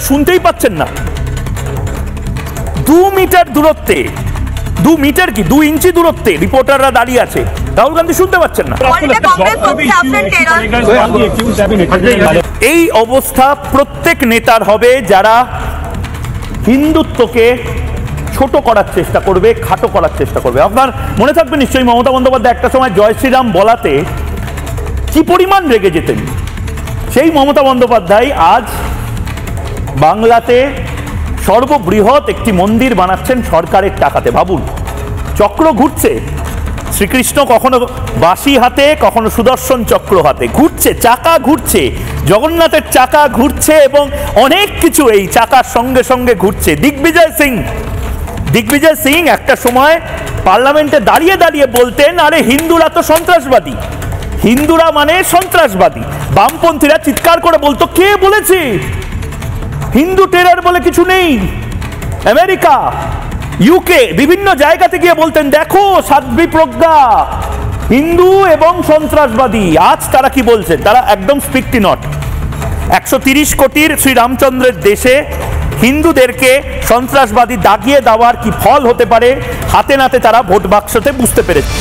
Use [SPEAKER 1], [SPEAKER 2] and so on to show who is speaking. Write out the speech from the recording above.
[SPEAKER 1] শুনতেই পাচ্ছেন না। 2 মিটার দূরত্বে, 2 মিটার কি 2 ইঞ্চি দূরত্বে রিপোর্টাররা দাঁড়িয়ে আছে, রাহুল গান্ধী শুনতে পাচ্ছেন না। এই অবস্থা প্রত্যেক নেতার হবে যারা হিন্দুত্বকে ছোট করার চেষ্টা করবে, খাটো করার চেষ্টা করবে। আপনার মনে থাকবে নিশ্চয়ই মমতা বন্দ্যোপাধ্যায় একটা সময় জয় শ্রীরাম বলাতে কি পরিমাণ রেগে যেতেন। সেই মমতা বন্দ্যোপাধ্যায় আজ বাংলাতে সর্ববৃহৎ একটি মন্দির বানাচ্ছেন সরকারের টাকাতে। ভাবুন, চক্র ঘুরছে, শ্রীকৃষ্ণ কখনো বাঁশি হাতে কখনো সুদর্শন চক্র হাতে ঘুরছে, চাকা ঘুরছে, জগন্নাথের চাকা ঘুরছে এবং অনেক কিছু এই চাকার সঙ্গে সঙ্গে ঘুরছে। দিগ্বিজয় সিং একটা সময় পার্লামেন্টে দাঁড়িয়ে দাঁড়িয়ে বলতেন, আরে হিন্দুরা তো সন্ত্রাসবাদী, হিন্দুরা মানে সন্ত্রাসবাদী। বামপন্থীরা চিৎকার করে বলতো, কে বলেছে হিন্দু টেরর বলে কিছু নেই। আমেরিকা, ইউকে বিভিন্ন জায়গাতে গিয়ে বলতেন, দেখো সাধ্বী প্রজ্ঞা, হিন্দু এবং সন্ত্রাসবাদী। আজ তারা কি বলছেন? তারা একদম স্ট্রিক্টলি নট। 130 কোটির শ্রীরামচন্দ্রের দেশে হিন্দুদেরকে সন্ত্রাসবাদী দাগিয়ে দেওয়ার কি ফল হতে পারে হাতে নাতে তারা ভোট বাক্সতে বুঝতে পেরেছে।